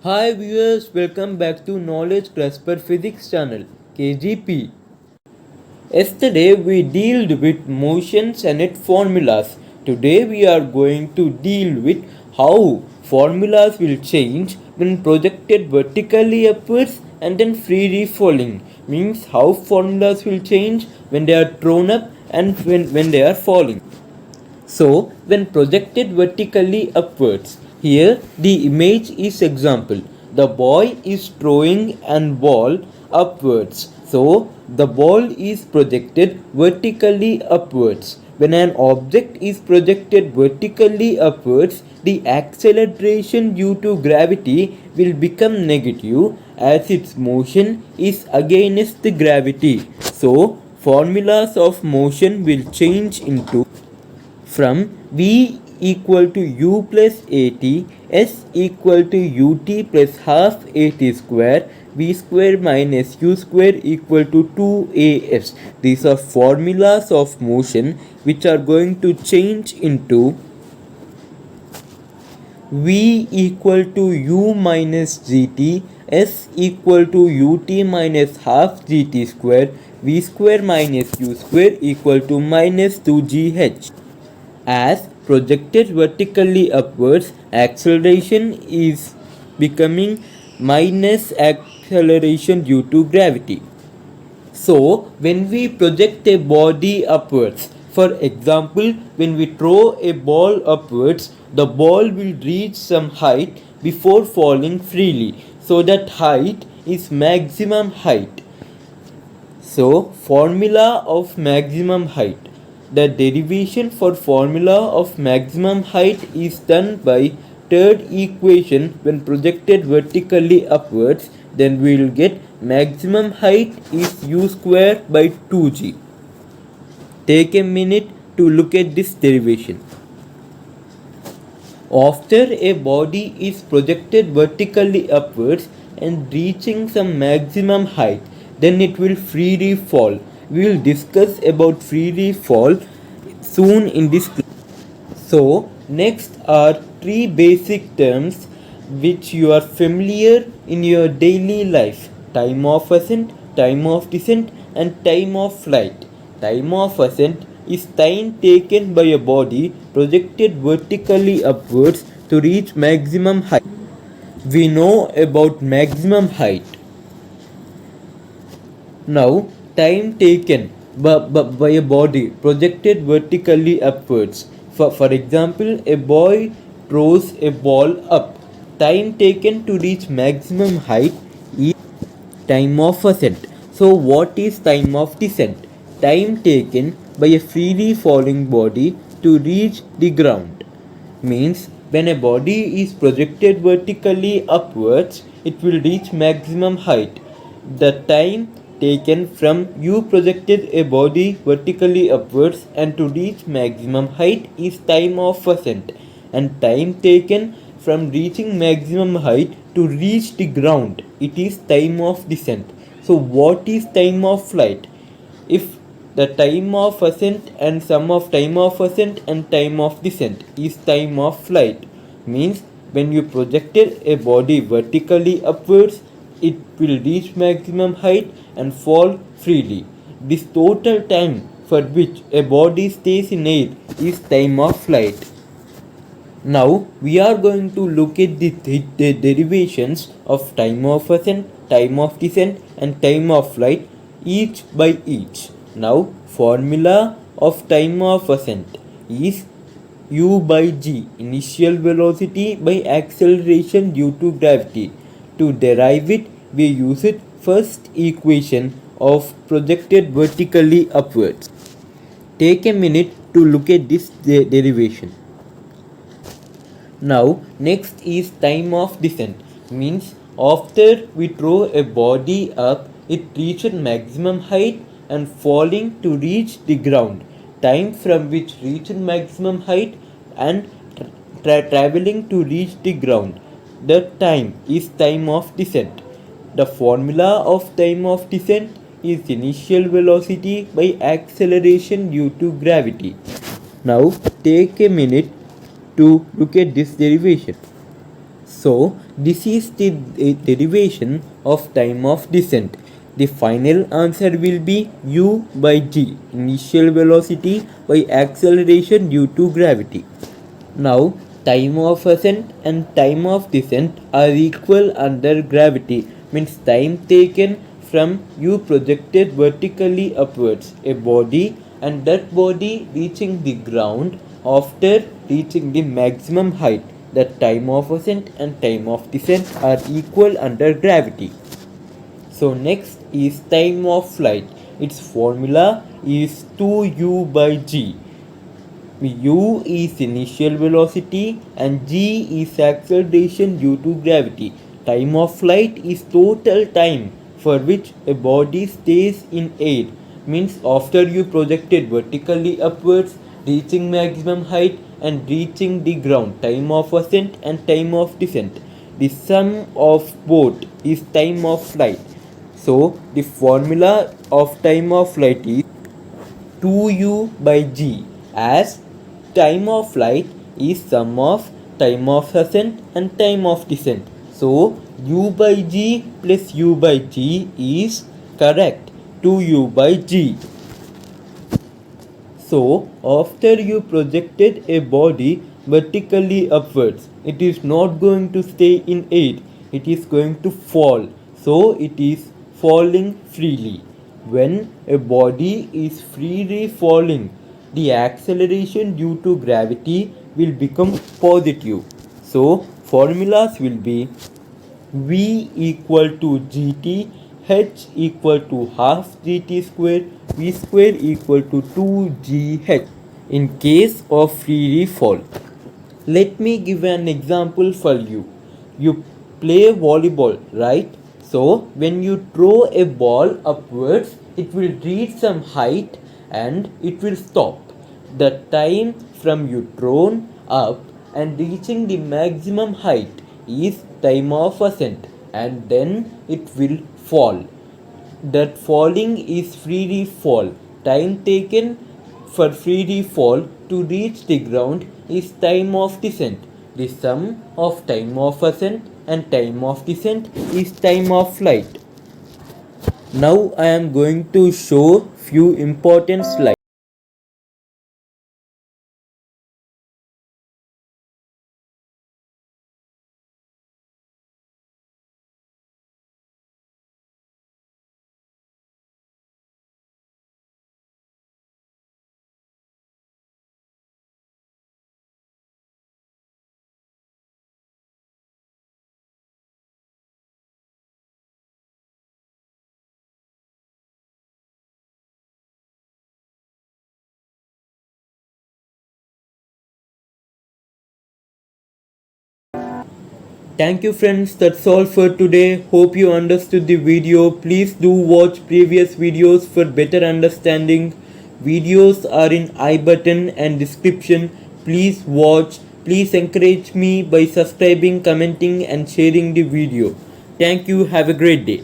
Hi viewers, welcome back to Knowledge Crisper Physics channel KGP. Yesterday we dealt with motions and its formulas. Today we are going to deal with how formulas will change when projected vertically upwards and then freely falling. Means how formulas will change when they are thrown up and when they are falling. So, when projected vertically upwards, here the image is example. The boy is throwing an ball upwards. So, the ball is projected vertically upwards. When an object is projected vertically upwards, the acceleration due to gravity will become negative as its motion is against the gravity. So, formulas of motion will change into from V equal to U plus AT, S equal to UT plus half AT square, V square minus U square equal to 2AS. These are formulas of motion which are going to change into V equal to U minus GT, S equal to UT minus half GT square, V square minus U square equal to minus 2GH. As projected vertically upwards, acceleration is becoming minus acceleration due to gravity. So, when we project a body upwards, for example, when we throw a ball upwards, the ball will reach some height before falling freely. So, that height is maximum height. So, formula of maximum height. The derivation for formula of maximum height is done by third equation when projected vertically upwards. Then we will get maximum height is u square by 2g. Take a minute to look at this derivation. After a body is projected vertically upwards and reaching some maximum height, then it will freely fall. We will discuss about freely fall soon in this class. So, next are three basic terms which you are familiar in your daily life: time of ascent, time of descent, and time of flight. Time of ascent is time taken by a body projected vertically upwards to reach maximum height. We know about maximum height. Now, time taken by a body projected vertically upwards. For example, a boy throws a ball up. Time taken to reach maximum height is time of ascent. So, what is time of descent? Time taken by a freely falling body to reach the ground. Means when a body is projected vertically upwards, it will reach maximum height. The time taken from you projected a body vertically upwards and to reach maximum height is time of ascent, and time taken from reaching maximum height to reach the ground, it is time of descent. So what is time of flight? If the time of ascent and sum of time of ascent and time of descent is time of flight, means when you projected a body vertically upwards, it will reach maximum height and fall freely. This total time for which a body stays in air is time of flight. Now we are going to look at the derivations of time of ascent, time of descent, and time of flight each by each. Now formula of time of ascent is u by g, initial velocity by acceleration due to gravity. To derive it, we use it first equation of projected vertically upwards. Take a minute to look at this derivation. Now next is time of descent, means after we throw a body up, it reaches maximum height and falling to reach the ground. Time from which reaches maximum height and traveling to reach the ground. The time is time of descent. The formula of time of descent is initial velocity by acceleration due to gravity. Now take a minute to look at this derivation. So This is the derivation of time of descent. The final answer will be u by g, initial velocity by acceleration due to gravity. Now, time of ascent and time of descent are equal under gravity, means time taken from you projected vertically upwards a body and that body reaching the ground after reaching the maximum height. That time of ascent and time of descent are equal under gravity. So next is time of flight. Its formula is 2u by g. U is initial velocity and g is acceleration due to gravity. Time of flight is total time for which a body stays in air, means after you projected vertically upwards, reaching maximum height and reaching the ground. Time of ascent and time of descent. The sum of both is time of flight. So the formula of time of flight is 2u by g, as time of flight is sum of time of ascent and time of descent. So u by g plus u by g is correct, 2u by g. So after you projected a body vertically upwards, it is not going to stay in air, it is going to fall. So it is falling freely. When a body is freely falling, the acceleration due to gravity will become positive. So formulas will be v equal to gt, h equal to half gt square, v square equal to 2gh in case of free fall. Let me give an example for you. You play volleyball, right? So when you throw a ball upwards, it will reach some height and it will stop. The time from you thrown up and reaching the maximum height is time of ascent, and then it will fall. That falling is free fall. Time taken for free fall to reach the ground is time of descent. The sum of time of ascent and time of descent is time of flight. Now I am going to show few important slides. Thank you friends, that's all for today. Hope you understood the video. Please do watch previous videos for better understanding. Videos are in I button and description. Please watch. Please encourage me by subscribing, commenting and sharing the video. Thank you. Have a great day.